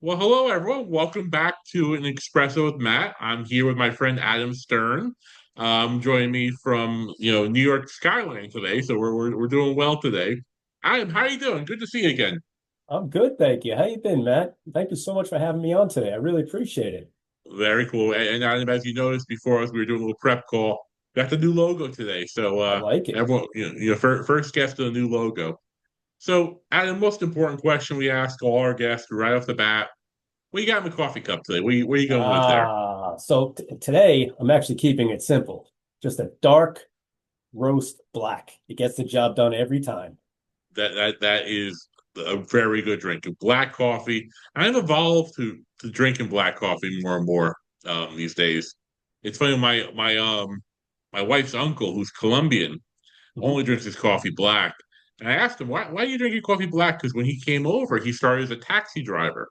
Well, hello everyone. Welcome back to an Espresso with Matt. I'm here with my friend Adam Stern. Joining me from New York skyline today, so we're doing well today. Adam, how you doing? Good to see you again. I'm good, thank you. How you been, Matt? Thank you so much for having me on today. I really appreciate it. Very cool. And Adam, as you noticed before, as we were doing a little prep call, got the new logo today. So I like it. everyone, first guest to the new logo. So Adam, most important question we ask all our guests right off the bat: what you got in the coffee cup today? Where you going with there? Today I'm actually keeping it simple. Just a dark roast black. It gets the job done every time. That is a very good drink. Black coffee. I've evolved to drinking black coffee more and more these days. It's funny, my wife's uncle, who's Colombian, Mhm. only drinks his coffee black. And I asked him, why do you drink your coffee black? Because when he came over, he started as a taxi driver.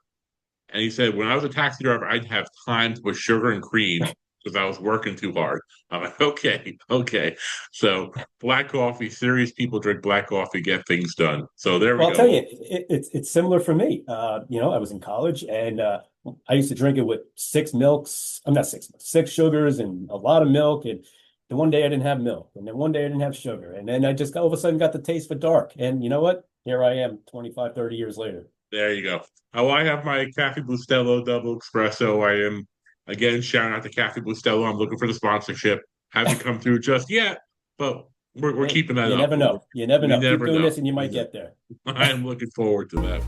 And he said, when I was a taxi driver, I'd have time to put sugar and cream because I was working too hard. I'm like, okay, okay. So black coffee, serious people drink black coffee, get things done. So there we Well, I'll tell go. you, it's similar for me. I was in college and I used to drink it with six milks. I'm not six milks, six sugars and a lot of milk. And then one day I didn't have milk, and then one day I didn't have sugar, and then I just all of a sudden got the taste for dark. And you know what? Here I am, 25, 30 years later. There you go. Oh, I have my Cafe Bustelo double espresso. I am again shouting out to Cafe Bustelo. I'm looking for the sponsorship. Haven't come through just yet, but we're Hey, keeping that you up. never know. You never We know. Keep never doing know. this and you might get there. I am looking forward to that.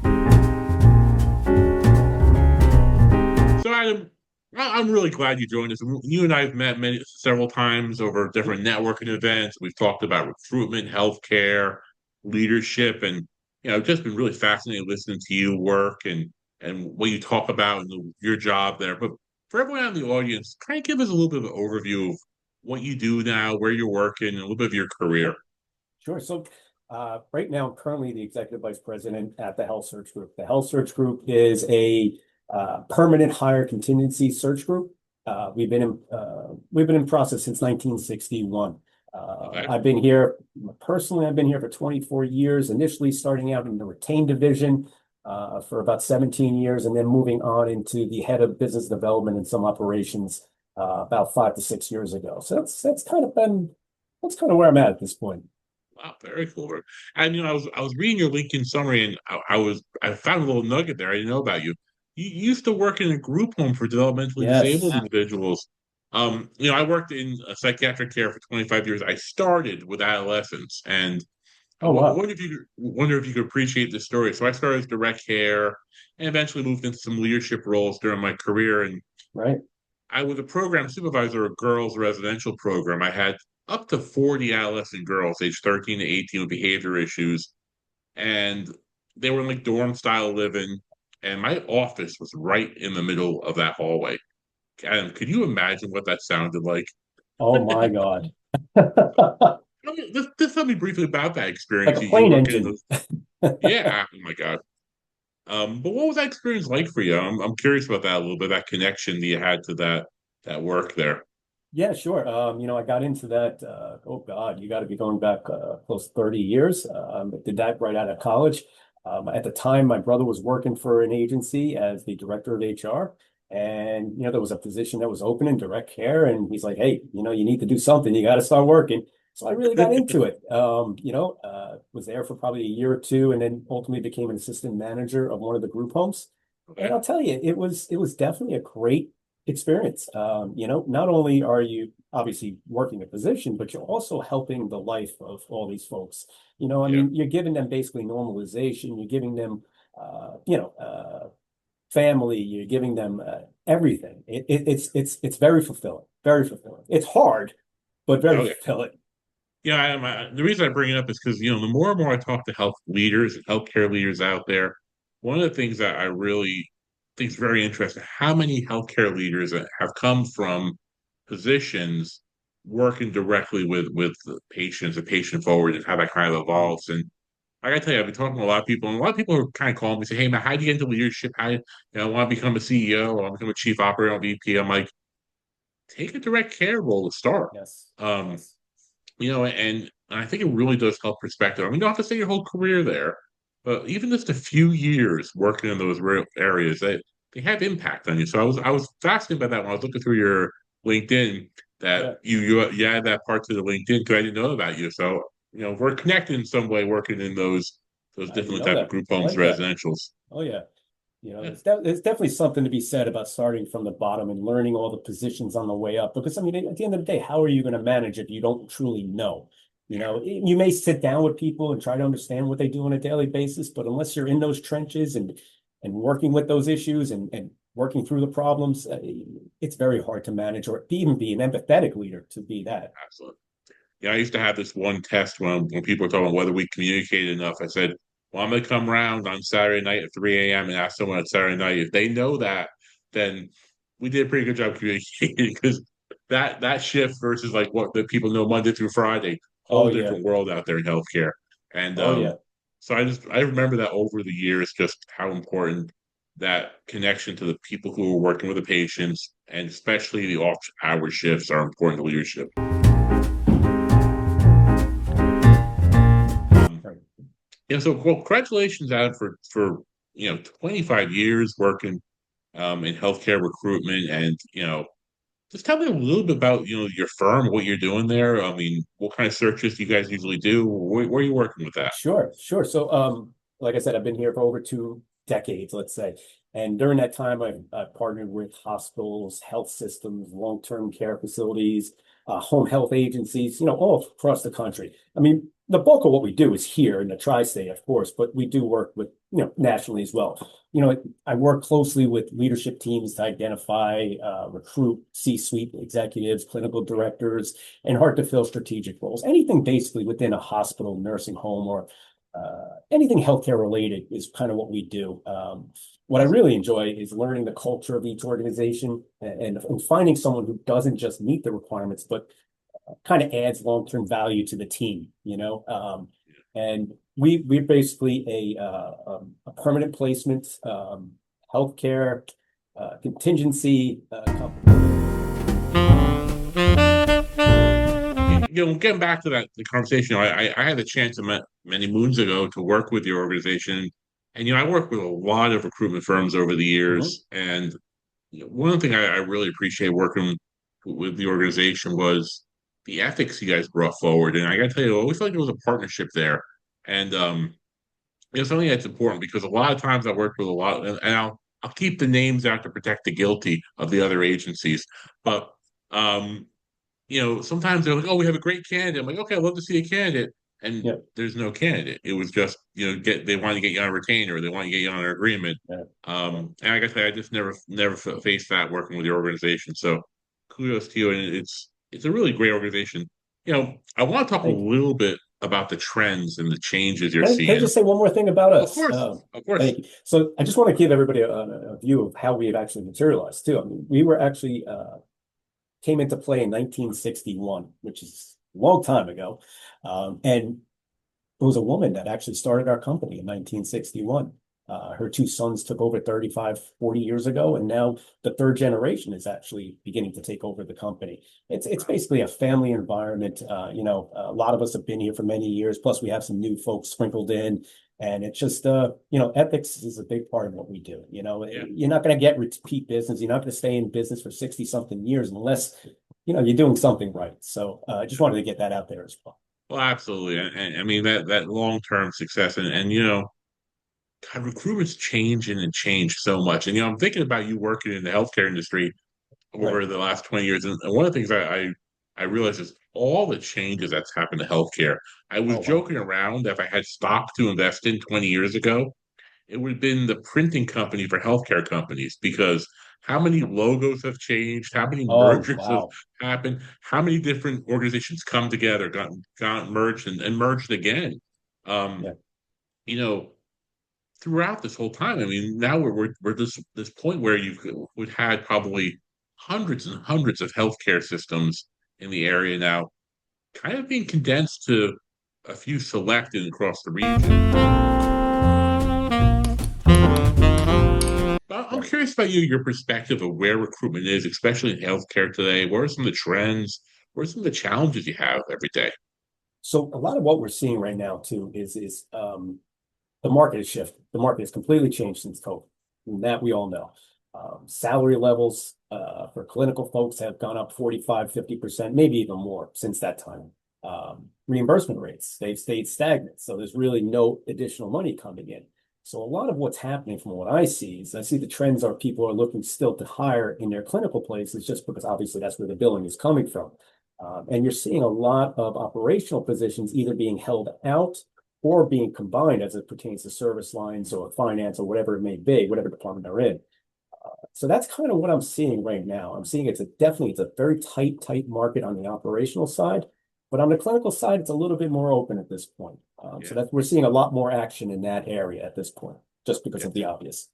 So Adam, I'm really glad you joined us. You and I have met several times over different networking events. We've talked about recruitment, healthcare, leadership, and just been really fascinated listening to you work and what you talk about and your job there. But for everyone out in the audience, kind of give us a little bit of an overview of what you do now, where you're working, and a little bit of your career. Sure. Sure. Right now, I'm currently the executive vice president at the HealthSearch Group. The HealthSearch Group is a permanent hire contingency search group. We've been in process since 1961. Okay. I've been here personally. I've been here for 24 years. Initially, starting out in the retained division for about 17 years, and then moving on into the head of business development and some operations about 5 to 6 years ago. So that's kind of where I'm at this point. Wow, very cool. And I was reading your LinkedIn summary, and I found a little nugget there I didn't know about you. You used to work in a group home for developmentally disabled Yes. individuals. I worked in psychiatric care for 25 years. I started with adolescents, and I Oh, wow. wonder if you could appreciate this story. So I started as direct care, and eventually moved into some leadership roles during my career. And Right. I was a program supervisor of a girls' residential program. I had up to 40 adolescent girls, aged 13 to 18, with behavior issues. And they were in like dorm style living. And my office was right in the middle of that hallway. And could you imagine what that sounded like? Oh, my God. Just tell me briefly about that Like experience. a You plane work in engine. those, yeah, oh my God. But what was that experience like for you? I'm curious about that a little bit, that connection that you had to that work there. Yeah, sure. I got into that. Oh God, you got to be going back close to 30 years. Did that right out of college. At the time, my brother was working for an agency as the director of HR, and there was a position that was open in direct care, and he's like, "Hey, you need to do something. You got to start working." So I really got into it. Was there for probably a year or two, and then ultimately became an assistant manager of one of the group homes. And Okay. I'll tell you, it was definitely a great experience. Not only are you obviously working a position, but you're also helping the life of all these folks. I Yeah. mean, you're giving them basically normalization. You're giving them, uh, you know, uh, family. You're giving them everything. It's very fulfilling. Very fulfilling. It's hard, but very Okay. fulfilling. Yeah, the reason I bring it up is because the more and more I talk to health leaders and healthcare leaders out there, one of the things that I really think is very interesting, how many healthcare leaders that have come from positions working directly with the patients and patient forward and how that kind of Mhm. evolves. And I gotta tell you, I've been talking to a lot of people, and a lot of people are kind of calling me, say, "Hey man, how do you get into leadership? I want to become a CEO, or I want to become a chief operating VP." I'm like, take a direct care role to start. Yes. Um, Yes. and I think it really does help perspective. I mean, you don't have to stay your whole career there, but even just a few years working in those real areas, they have impact on you. So I was fascinated by that when I was looking through your LinkedIn that Yeah. you add that part to the LinkedIn because I didn't know about you. So we're connected in some way, working in those I didn't different know type of that. group I homes, like that. residentials. Oh yeah. Yeah, There's definitely something to be said about starting from the bottom and learning all the positions on the way up. Because I mean, at the end of the day, how are you going to manage if you don't truly know? You may sit down with people and try to understand what they do on a daily basis, but unless you're in those trenches and working with those issues and working through the problems, it's very hard to manage or even be an empathetic leader to be that. absolutely. Yeah, I used to have this one test when people were talking about whether we communicated enough. I said, well, I'm going to come around on Saturday night at 3 a.m. and ask someone on Saturday night. If they know that, then we did a pretty good job communicating because that shift versus like what the people know Monday through Friday, Oh whole yeah. different world out there in healthcare. And Oh yeah. so I remember that over the years, just how important that connection to the people who are working with the patients and especially the off hour shifts are important to leadership. Um, Right. Yeah, so well, congratulations, Adam, for 25 years working in healthcare recruitment, and just tell me a little bit about your firm, what you're doing there. I mean, what kind of searches do you guys usually do? Where are you working with that? Sure, sure. So, like I said, I've been here for over 2 decades, let's say. And during that time, I've partnered with hospitals, health systems, long-term care facilities, home health agencies, all across the country. I mean, the bulk of what we do is here in the tri-state, of course, but we do work with, nationally as well. I work closely with leadership teams to identify, recruit C-suite executives, clinical directors, and hard to fill strategic roles. Anything basically within a hospital, nursing home, or anything healthcare related is kind of what we do. What I really enjoy is learning the culture of each organization and finding someone who doesn't just meet the requirements, but kind of adds long-term value to the team, and we're basically a permanent placement, healthcare contingency company. Getting back to that the conversation, I had a chance many moons ago to work with your organization, and I worked with a lot of recruitment firms over the Mhm. years, and one thing I really appreciate working with the organization was the ethics you guys brought forward. And I got to tell you, I always felt like there was a partnership there. And it's something that's important because a lot of times I worked with a lot, and I'll keep the names out to protect the guilty of the other agencies. But um, sometimes they're like, "Oh, we have a great candidate." I'm like, "Okay, I'd love to see a candidate," and Yeah, there's no candidate. It was just they want to get you on a retainer, they want to get you on an agreement. yeah, yeah. And like I say, I just never faced that working with your organization. So kudos to you, and it's a really great organization. I want to talk a Thank you. little bit about the trends and the changes you're Can I seeing. just say one more thing about Of us? course, of course. Thank you. So I just want to give everybody a view of how we've actually materialized too. I mean, we were actually came into play in 1961, which is a long time ago. And it was a woman that actually started our company in 1961. Her two sons took over 35, 40 years ago, and now the third generation is actually beginning to take over the company. It's basically a family environment. A lot of us have been here for many years, plus we have some new folks sprinkled in. And it's just, ethics is a big part of what we do. Yeah. You're not going to get repeat business. You're not going to stay in business for 60 something years unless, you're doing something right. So I just wanted to get that out there as well. Well, absolutely. And I mean that long-term success and God, recruitment's changing and changed so much. And I'm thinking about you working in the healthcare industry Right. over the last 20 years. And one of the things I realized is all the changes that's happened to healthcare. I was Oh, wow. joking around if I had stock to invest in 20 years ago, it would have been the printing company for healthcare companies because how many logos have changed, how many Oh, mergers have wow. happened, how many different organizations come together, got merged and merged again. Um, Yeah. you know, throughout this whole time. I mean, now we're this point where we've had probably hundreds and hundreds of healthcare systems in the area now, kind of being condensed to a few selected across the region. But I'm Right. curious about your perspective of where recruitment is, especially in healthcare today. What are some of the trends? What are some of the challenges you have every day? So a lot of what we're seeing right now too is the market has shifted. The market has completely changed since COVID. And that we all know. Salary levels for clinical folks have gone up 45-50%, maybe even more since that time. Reimbursement rates, they've stayed stagnant. So there's really no additional money coming in. So a lot of what's happening from what I see is I see the trends are people are looking still to hire in their clinical places just because obviously that's where the billing is coming from. And you're seeing a lot of operational positions either being held out or being combined as it pertains to service lines or finance or whatever it may be, whatever department they're in. So that's kind of what I'm seeing right now. I'm seeing it's a very tight market on the operational side, but on the clinical side, it's a little bit more open at this point. So Yeah. that we're seeing a lot more action in that area at this point, just because Yeah. of the obvious.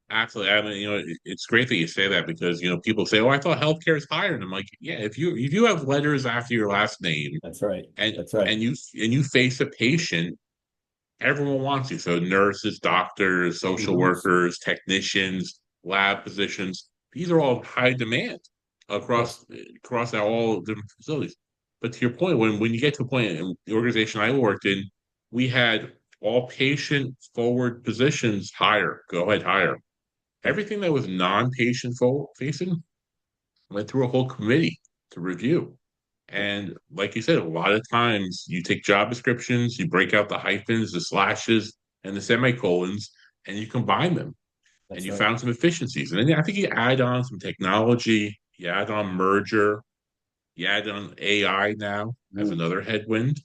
Absolutely. I mean, it's great that you say that because, people say, "Oh, I thought healthcare is higher." And I'm like, yeah, if you have letters after your last name That's right. and That's right. and you face a patient, everyone wants you. So nurses, doctors, social Mhm. workers, technicians, lab physicians, these are all in high demand Yes. across all different facilities. But to your point, when you get to a point in the organization I worked in, we had all patient forward positions higher, go ahead, hire. Yeah. Everything that was non-patient facing went through a whole committee to review. Yeah. And like you said, a lot of times you take job descriptions, you break out the hyphens, the slashes, and the semicolons, and you combine them, and That's you right. found some efficiencies. And then I think you add on some technology, you add on merger, you add on AI now as Mm, another headwind.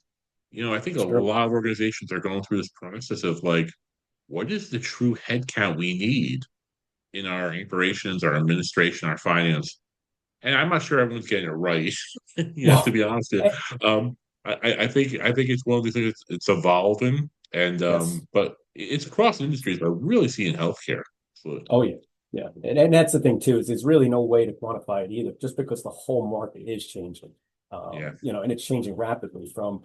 I think a sure. lot of organizations are going through this process of like, what is the true headcount we need in our operations, our administration, our finance? And I'm not sure everyone's getting it right. To No. be honest with Eh, you, I think it's one of these things. It's evolving, and yes. but it's across industries. But I really see in healthcare, absolutely. Oh yeah, yeah, and that's the thing too, is there's really no way to quantify it either, just because the whole market is changing. Yeah, And it's changing rapidly from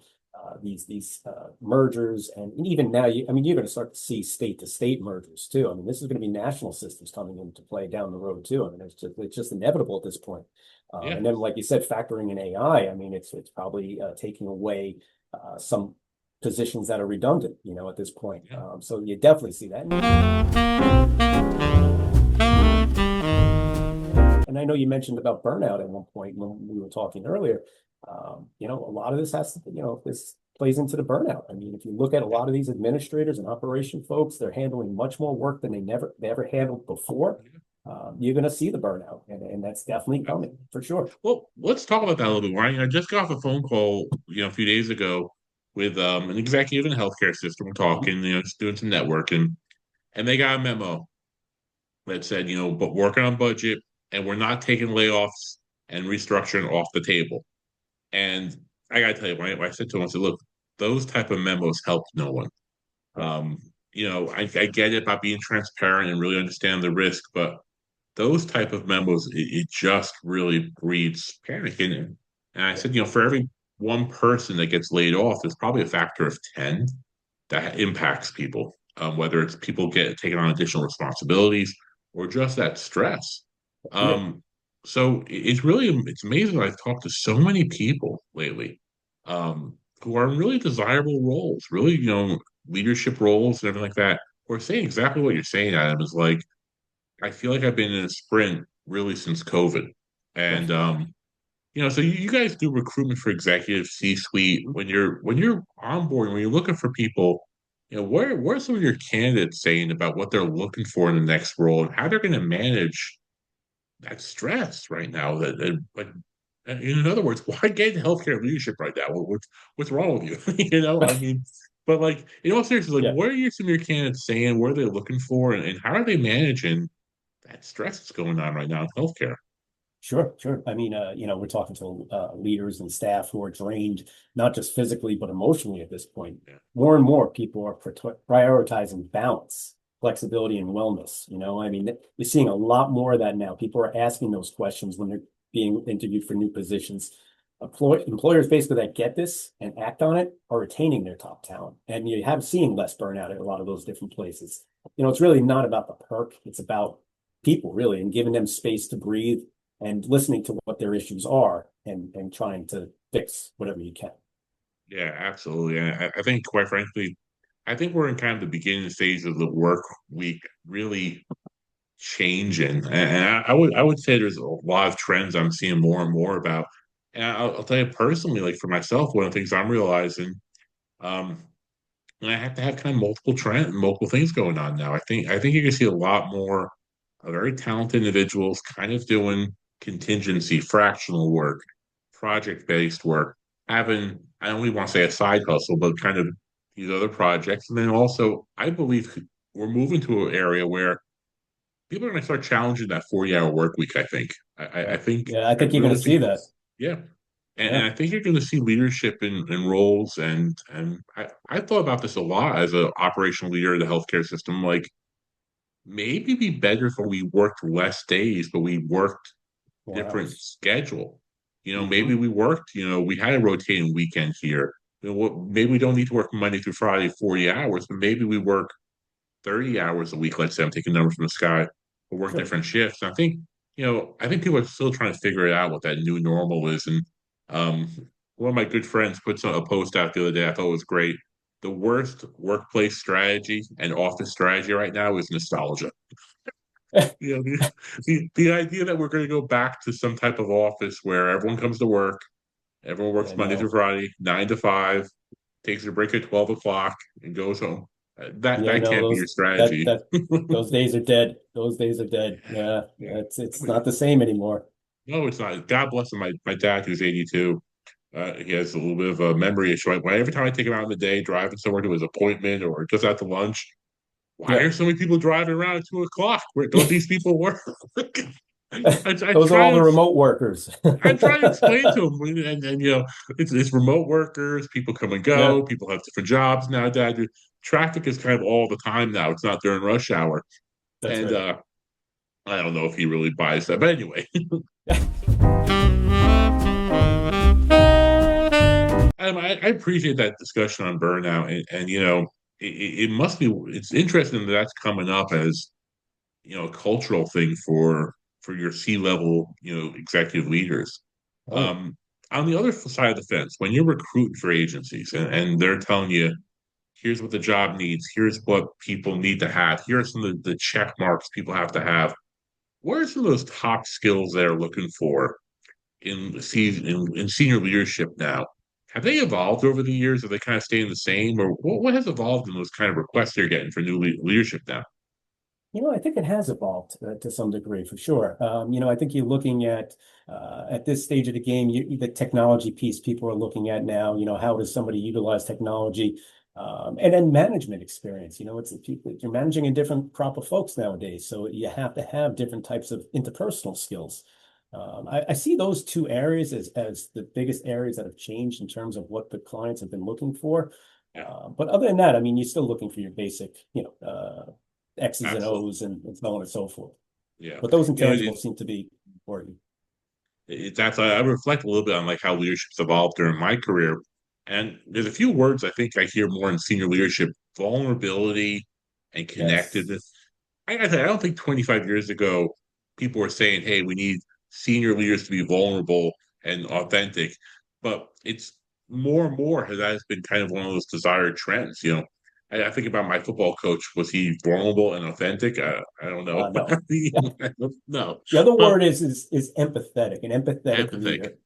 these mergers, and even now, I mean, you're going to start to see state to state mergers too. I mean, this is going to be national systems coming into play down the road too. I mean, it's just inevitable at this point. yeah, And then, like you said, factoring in AI, I mean, it's probably taking away some positions that are redundant, at this point. yeah. So you definitely see that. And I know you mentioned about burnout at one point when we were talking earlier. A lot of this this plays into the burnout. I mean, if you look at a lot of these administrators and operation folks, they're handling much more work than they ever handled before. You're going to see the burnout, and that's definitely Yeah. coming for sure. Well, let's talk about that a little bit more. I just got off a phone call, a few days ago with an executive in a healthcare system. We're Mhm. talking, just doing some networking, and they got a memo that said, but working on budget, and we're not taking layoffs and restructuring off the table. And I gotta tell you, when I said to him, I said, look, those type of memos help no one. Yeah, Um, I get it about being transparent and really understand the risk, but those type of memos, it just really breeds panic in it. And I yeah, said, for every one person that gets laid off, there's probably a factor of 10 that impacts people, whether it's people taking on additional responsibilities or just that stress. yeah, Um, so it's amazing. I've talked to so many people lately who are in really desirable roles, really, leadership roles and everything like that. Who are saying exactly what you're saying, Adam, is like, I feel like I've been in a sprint really since COVID. yeah. And so you guys do recruitment for executive C-suite. Mhm. When you're onboarding, when you're looking for people, what are some of your candidates saying about what they're looking for in the next role and how they're going to manage that stress right now? Like, in other words, why get into healthcare leadership right now? What's wrong with you? I mean, but like in all seriousness, like Yeah. what are some of your candidates saying? What are they looking for, and how are they managing that stress that's going on right now in healthcare? Sure, sure. I mean, we're talking to leaders and staff who are drained, not just physically, but emotionally at this point. Yeah, More and more people are prioritizing balance, flexibility, and wellness. I mean, you're seeing a lot more of that now. People are asking those questions when they're being interviewed for new positions. Employers basically that get this and act on it are retaining their top talent. And you have seen less burnout at a lot of those different places. It's really not about the perk, it's about people really and giving them space to breathe and listening to what their issues are and trying to fix whatever you can. yeah, absolutely. And I think, quite frankly, I think we're in kind of the beginning stage of the work week really changing, and I would say there's a lot of trends I'm seeing more and more about. And I'll tell you personally, like for myself, one of the things I'm realizing, um, and I have to have kind of multiple things going on now. I think you're gonna see a lot more very talented individuals kind of doing contingency, fractional work, project-based work, having I don't even want to say a side hustle, but kind of these other projects. And then also, I believe we're moving to an area where people are going to start challenging that 40-hour work week. I think. I Yeah. think Yeah, I I think you're going really to think see that. yeah. And Yeah. I think you're going to see leadership in roles, and I thought about this a lot as an operational leader of the healthcare system. Like maybe it'd be better if we worked less days, but we worked More different hours. schedule. Maybe Hmm. we worked, we had a rotating weekend here. Maybe we don't need to work Monday through Friday 40 hours, but maybe we work 30 hours a week. Let's say I'm taking numbers from the sky, or work Sure. different shifts. I think people are still trying to figure it out what that new normal is. And um, one of my good friends puts a post out the other day. I thought it was great. The worst workplace strategy and office strategy right now is nostalgia. The idea that we're going to go back to some type of office where everyone comes to work, everyone Yeah, works Monday through no. Friday, 9 to 5, takes a break at 12 o'clock, and goes home. That Yeah, that no, can't be your those that strategy. that those days are dead. Those days are dead. Yeah, Yeah. it's not the same anymore. No, it's not. God bless him. My dad, who's 82, he has a little bit of a memory issue. Every time I take him out in the day, driving somewhere to his appointment or just out to lunch, why Yeah. are so many people driving around at 2 o'clock? Where don't these people work? I Those are try all the to remote workers. I try to explain to them, and it's remote workers, people come and Yeah, go, people have different jobs now. Dad, traffic is kind of all the time now. It's not during rush hour, that's and right. I don't know if he really buys that. But anyway, I appreciate that discussion on burnout, and it must be. It's interesting that that's coming up as a cultural thing for your C-level executive leaders. Oh yeah. Um, on the other side of the fence, when you're recruiting for agencies and they're telling you, here's what the job needs, here's what people need to have, here are some of the check marks people have to have. What are some of those top skills they're looking for in senior leadership now? Have they evolved over the years? Are they kind of staying the same, or what has evolved in those kind of requests they're getting for new leadership now? I think it has evolved to some degree for sure. I think you're looking at this stage of the game, the technology piece people are looking at now. How does somebody utilize technology, and then management experience. It's you're managing a different crop of folks nowadays, so you have to have different types of interpersonal skills. I see those two areas as the biggest areas that have changed in terms of what the clients have been looking for. Yeah, But other than that, I mean, you're still looking for your basic, X's and absolutely. O's and so on and so forth. Yeah, But those you know, intangibles seem to be important. that's I reflect a little bit on like how leadership's evolved during my career, and there's a few words I think I hear more in senior leadership: vulnerability and Yes. connectedness. I don't think 25 years ago people were saying, "Hey, we need senior leaders to be vulnerable and authentic," but it's more and more that has been kind of one of those desired trends. I think about my football coach. Was he vulnerable and authentic? I don't know. No. I don't know, The other but word is empathetic, an empathetic empathic. leader.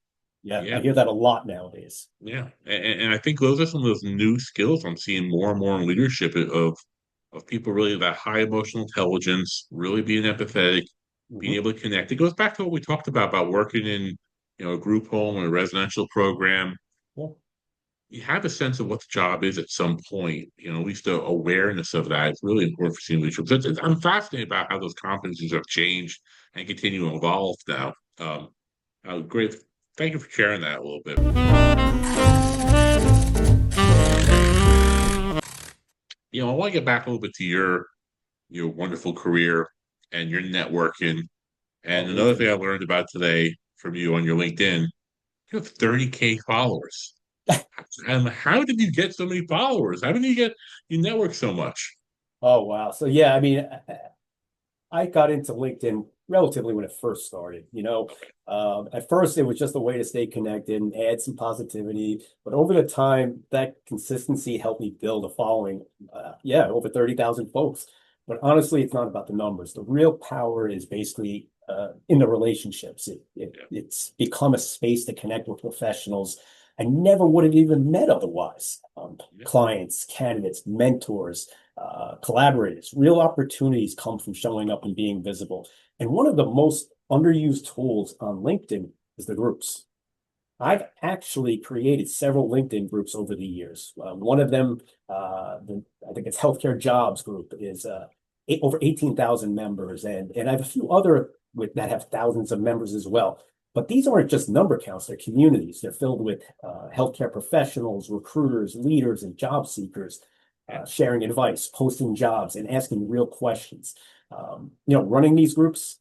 Yeah, I Yeah. hear that a lot nowadays. Yeah, and I think those are some of those new skills I'm seeing more and more in leadership of people really that high emotional intelligence, really being empathetic, being Hmm. able to connect. It goes back to what we talked about working in a group home or a residential program. Yeah. You have a sense of what the job is at some point. At least a awareness of that. It's really important for senior leadership. So I'm fascinated about how those competencies have changed and continue to evolve now. Great. Thank you for sharing that a little bit. I want to get back a little bit to your wonderful career and your networking. Oh, And me another thing too. I learned about today from you on your LinkedIn, you have 30K followers. And how did you get so many followers? How did you network so much? Oh, wow. So yeah, I mean, I got into LinkedIn relatively when it first started. At first it was just a way to stay connected and add some positivity. But over the time, that consistency helped me build a following. Yeah, over 30,000 folks. But honestly, it's not about the numbers. The real power is basically in the relationships. It's become a space to connect with professionals I never would have even met otherwise. Yeah. Clients, candidates, mentors, collaborators. Real opportunities come from showing up and being visible. And one of the most underused tools on LinkedIn is the groups. I've actually created several LinkedIn groups over the years. One of them, I think it's Healthcare Jobs Group, is over 18,000 members, and I have a few other that have thousands of members as well. But these aren't just number counts; they're communities. They're filled with healthcare professionals, recruiters, leaders, and job seekers, Yeah. sharing advice, posting jobs, and asking real questions. Running these groups,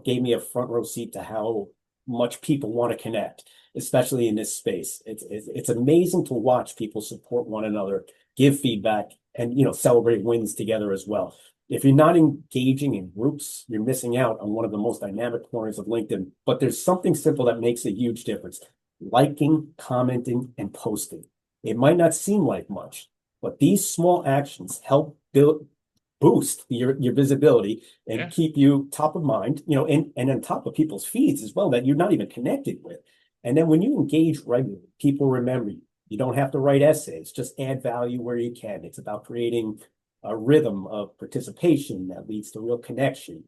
gave me a front row seat to how much people want to connect, especially in this space. It's amazing to watch people support one another, give feedback, and celebrate wins together as well. If you're not engaging in groups, you're missing out on one of the most dynamic corners of LinkedIn. But there's something simple that makes a huge difference. Liking, commenting, and posting. It might not seem like much, but these small actions help boost your visibility and Yeah. keep you top of mind, and on top of people's feeds as well that you're not even connected with. And then when you engage regularly, people remember you. You don't have to write essays, just add value where you can. It's about creating a rhythm of participation that leads to real connection.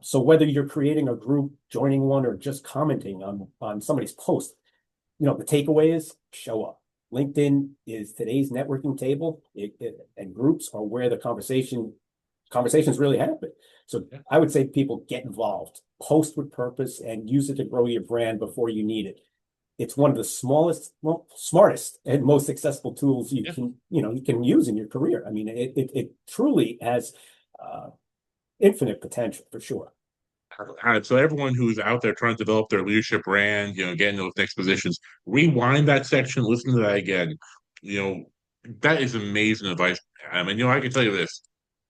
So whether you're creating a group, joining one, or just commenting on somebody's post, the takeaway is show up. LinkedIn is today's networking table, and groups are where the conversations really happen. So Yeah. I would say people get involved, post with purpose, and use it to grow your brand before you need it. It's one of the smartest, and most accessible tools Yeah. you can use in your career. I mean, it truly has uh, infinite potential for sure. So everyone who's out there trying to develop their leadership brand, getting those next positions, rewind that section, listen to that again. You know, that is amazing advice. I can tell you this.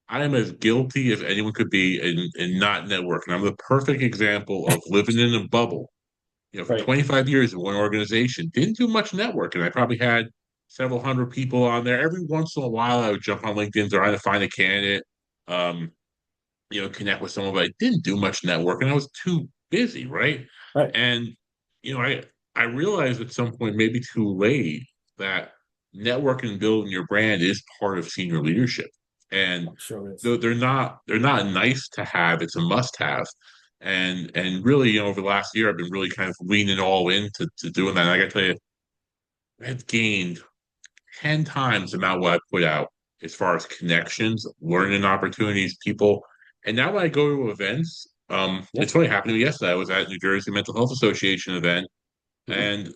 I am as guilty as anyone could be in not networking. I'm the perfect example of living in a bubble. For Right. 25 years in one organization, didn't do much networking. I probably had several hundred people on there. Every once in a while, I would jump on LinkedIn trying to find a candidate. Um, connect with someone, but I didn't do much networking. I was too busy, right? Right. And I realized at some point, maybe too late, that networking and building your brand is part of senior leadership. And I'm sure it is. though they're not nice to have, it's a must have. And really, over the last year, I've been really kind of leaning all into to doing that. And I gotta tell you, I've gained 10 times the amount what I put out as far as connections, learning opportunities, people. And now when I go to events, Yeah. it's funny, happened to me yesterday. I was at New Jersey Mental Health Association event, Mhm. and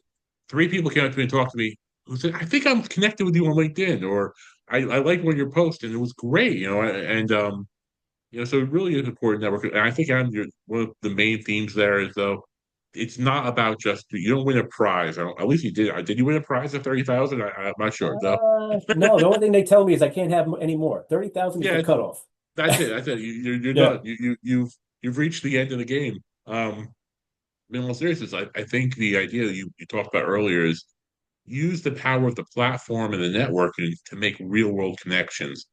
three people came up to me and talked to me who said, I think I'm connected with you on LinkedIn, or I like when you're posting. It was great, so it really is important network. And I think one of the main themes there is, though, it's not about just you don't win a prize. At least you did. Did you win a prize of 30,000? I'm not sure though. No, the only thing they tell me is I can't have any more. 30,000 is the Yeah, cutoff. that's it. That's it. You're Yeah. done. You've reached the end of the game. In all seriousness, I think the idea that you talked about earlier is use the power of the platform and the networking to make real world connections.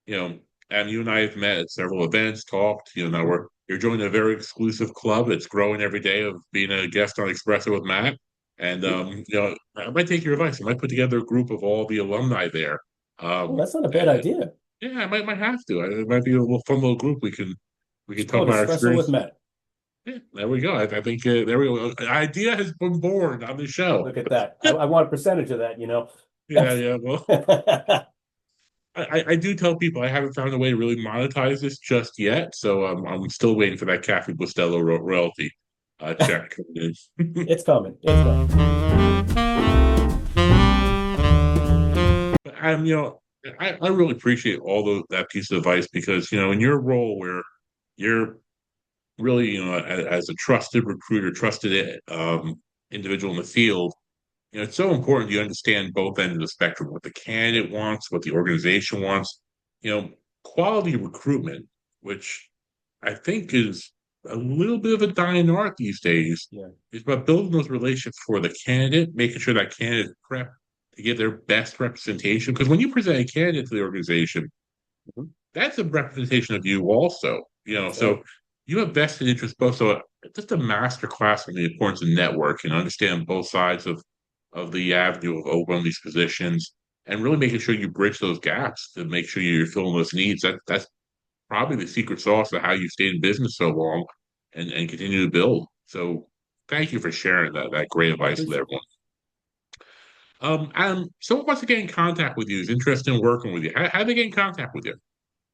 You know, and you and I have met at several events, talked. Now you're joining a very exclusive club that's growing every day of being a guest on Espresso with Matt. And Mhm. I might take your advice. I might put together a group of all the alumni there. Well, Um, that's not a bad and idea. yeah, I might have to. It might be a little fun little group. We Let's can talk call it about our Espresso with experience. Matt. Yeah, there we go. I think there we go. An idea has been born on the show. Look at that. I want a percentage of that. Yeah, yeah. Well, I do tell people I haven't found a way to really monetize this just yet, so I'm still waiting for that Cafe Bustelo royalty check coming in. It's coming. It's coming. But I really appreciate all that piece of advice because in your role where you're really as a trusted recruiter, trusted individual in the field. It's so important you understand both ends of the spectrum, what the candidate wants, what the organization wants. Quality recruitment, which I think is a little bit of a dying art these days, Yeah. is about building those relationships for the candidate, making sure that candidate is prepped to give their best representation. Because when you present a candidate to the organization, Mhm. that's a representation of you also, That's right. so you have vested interest both. So just a master class on the importance of networking, understand both sides of the avenue of opening these positions and really making sure you bridge those gaps to make sure you're filling those needs. That's probably the secret sauce of how you stayed in business so long and continue to build. So thank you for sharing that great I advice with appreciate it. everyone. Someone wants to get in contact with you, is interested in working with you. How do they get in contact with you?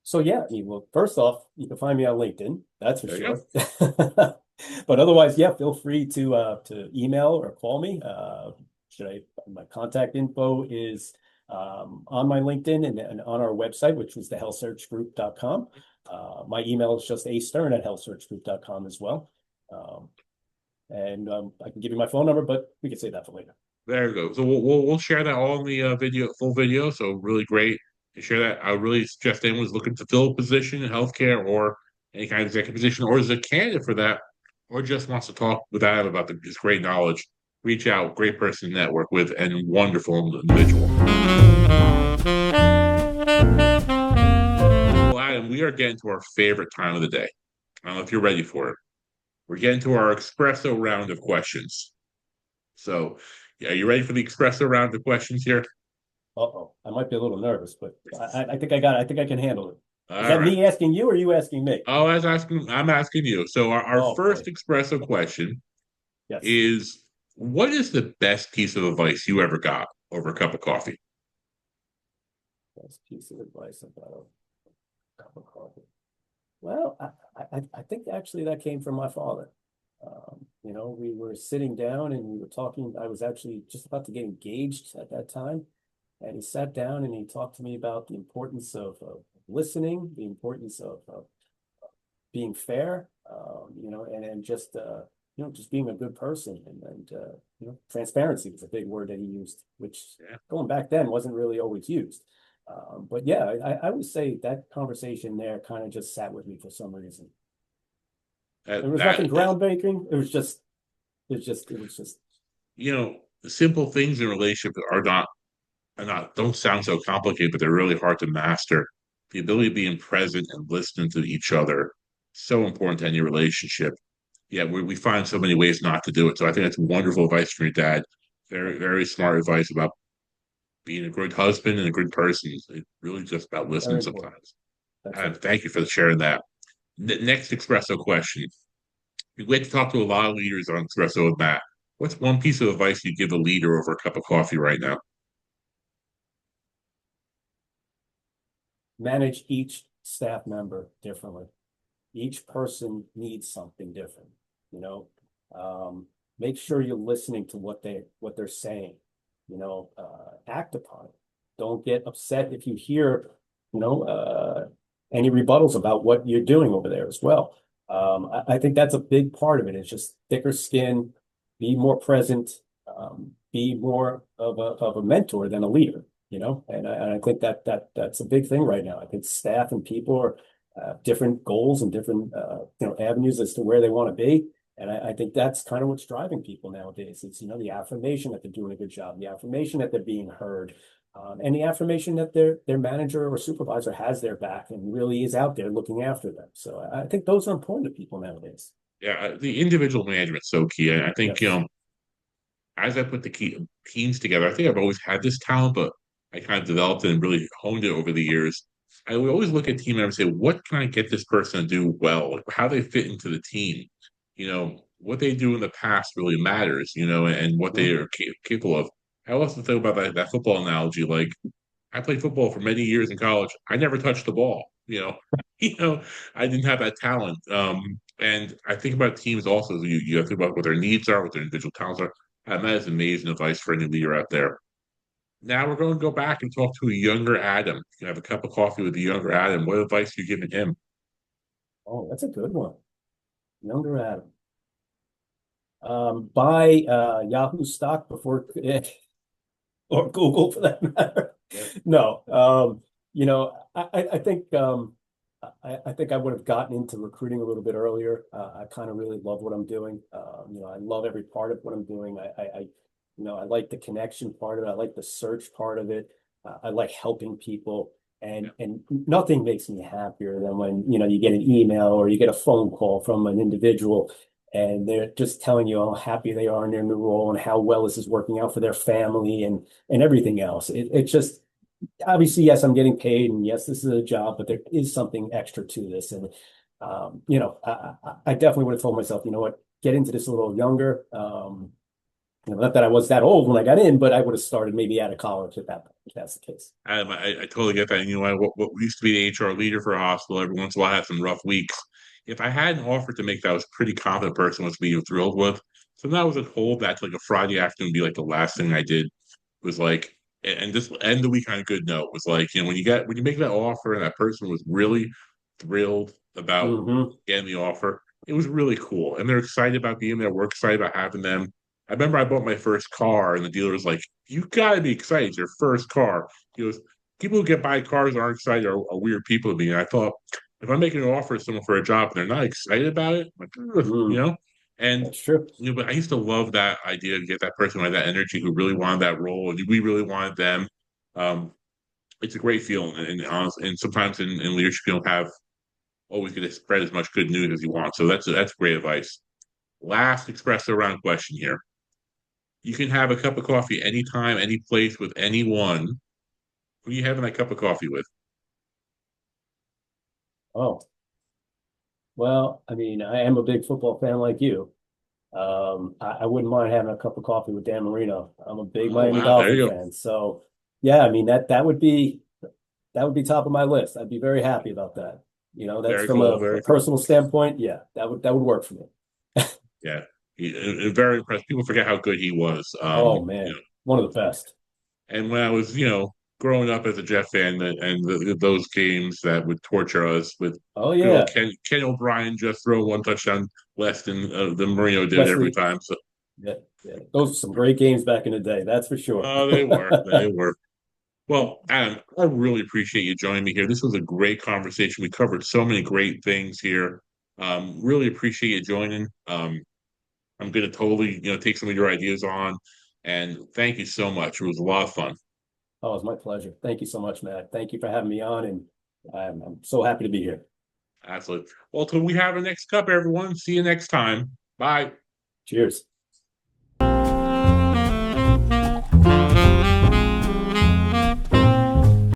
So yeah, well, first off, you can find me on LinkedIn, that's for There you sure. But otherwise, yeah, feel free to email or call me. My contact info is on my LinkedIn and on our website, which was the healthsearchgroup.com. My email is just astern@healthsearchgroup.com as well. Um, and I can give you my phone number, but we can save that for later. There you go. So we'll share that all in the full video. So really great to share that. I really suggest anyone who's looking to fill a position in healthcare or any kind of executive position, or is a candidate for that, or just wants to talk with Adam about his great knowledge. Reach out, great person to network with, and wonderful individual. Well, Adam, we are getting to our favorite time of the day. I don't know if you're ready for it. We're getting to our espresso round of questions. So, yeah, are you ready for the espresso round of questions here? Uh-oh, I might be a little nervous, but I think I got it. I think I can handle it. Is All that right. me asking you or you asking me? Oh, I'm asking you. So our Oh first boy. espresso question Yes. is, what is the best piece of advice you ever got over a cup of coffee? Best piece of advice about a cup of coffee. Well, I think actually that came from my father. We were sitting down and we were talking. I was actually just about to get engaged at that time. And he sat down and he talked to me about the importance of listening, the importance of being fair, and just being a good person. And transparency was a big word that he used, which Yeah, going back then wasn't really always used. But yeah, I would say that conversation there kind of just sat with me for some reason. There was nothing that is, groundbreaking. It was just, the simple things in relationship don't sound so complicated, but they're really hard to master. The ability of being present and listening to each other, so important to any relationship. Yeah, we find so many ways not to do it. So I think that's wonderful advice from your dad. Very, very smart advice about being a good husband and a good person. It's really just about listening very important. sometimes. That's And right. thank you for sharing that. Next espresso question. We get to talk to a lot of leaders on Espresso with Matt. What's one piece of advice you give a leader over a cup of coffee right now? Manage each staff member differently. Each person needs something different, you know. Make sure you're listening to what they're saying, act upon it. Don't get upset if you hear, you know, any rebuttals about what you're doing over there as well. I think that's a big part of it. It's just thicker skin, be more present, be more of a mentor than a leader, and I think that's a big thing right now. I think staff and people are different goals and different avenues as to where they want to be. And I think that's kind of what's driving people nowadays. It's the affirmation that they're doing a good job, the affirmation that they're being heard, and the affirmation that their manager or supervisor has their back and really is out there looking after them. So I think those are important to people nowadays. Yeah, the individual management's so key. I think, Yes. as I put the teams together, I think I've always had this talent, but I kind of developed it and really honed it over the years. I would always look at team members and say, what can I get this person to do well? Like, how they fit into the team. What they do in the past really matters, and what they Mhm. are capable of. I also think about that football analogy. Like, I played football for many years in college. I never touched the ball. I didn't have that talent. And I think about teams also. You have to think about what their needs are, what their individual talents are. And that is amazing advice for any leader out there. Now we're going to go back and talk to a younger Adam. You can have a cup of coffee with a younger Adam. What advice are you giving him? Oh, that's a good one. Younger Adam. Buy Yahoo stock before or Google for that matter. Yeah. No, I think I think I would have gotten into recruiting a little bit earlier. I kind of really love what I'm doing. I love every part of what I'm doing. I like the connection part of it. I like the search part of it. I like helping people. And nothing makes me happier than when, you get an email or you get a phone call from an individual and they're just telling you how happy they are in their new role and how well this is working out for their family and everything else. It just obviously, yes, I'm getting paid, and yes, this is a job, but there is something extra to this. And I definitely would have told myself, you know what, get into this a little younger. Not that I was that old when I got in, but I would have started maybe out of college at that point, if that's the case. I totally get that. You know, what used to be the HR leader for a hospital, every once in a while I had some rough weeks. If I had an offer to make that I was a pretty confident person was being thrilled with, so now I was told that like a Friday afternoon would be like the last thing I did was like, and just end the week on a good note was like, when you make that offer and that person was really thrilled about Hmm. getting the offer, it was really cool. And they're excited about being there. We're excited about having them. I remember I bought my first car and the dealer was like, you gotta be excited. It's your first car. He goes, people who get buy cars aren't excited are weird people to me. And I thought, if I'm making an offer to someone for a job and they're not excited about it, I'm like, ugh, Mm, and that's true. but I used to love that idea to get that person with that energy who really wanted that role and we really wanted them. Um, it's a great feeling, and sometimes in leadership you don't have always get to spread as much good news as you want. So that's great advice. Last espresso round question here. You can have a cup of coffee anytime, any place with anyone. Who are you having that cup of coffee with? Oh, well, I mean, I am a big football fan like you. I wouldn't mind having a cup of coffee with Dan Marino. I'm a big Oh Miami wow, there Dolphin you go. fan. So yeah, I mean that would be top of my list. I'd be very happy about that. That's Very from cool, a very cool. personal standpoint. Yeah, that would work for me. Yeah, very impressed. People forget how good he was. Oh man, one of the best. And when I was, growing up as a Jet fan, those games that would torture us with Oh good old yeah, Ken O'Brien just throw one touchdown less than Marino did every Wesley. time. So, Yeah, yeah. Those were some great games back in the day. That's for sure. they were, they were. Well, Adam, I really appreciate you joining me here. This was a great conversation. We covered so many great things here. Really appreciate you joining. I'm going to totally, take some of your ideas on. And thank you so much. It was a lot of fun. Oh, it's my pleasure. Thank you so much, Matt. Thank you for having me on, and I'm so happy to be here. Absolutely. Well, till we have our next cup, everyone. See you next time. Bye. Cheers.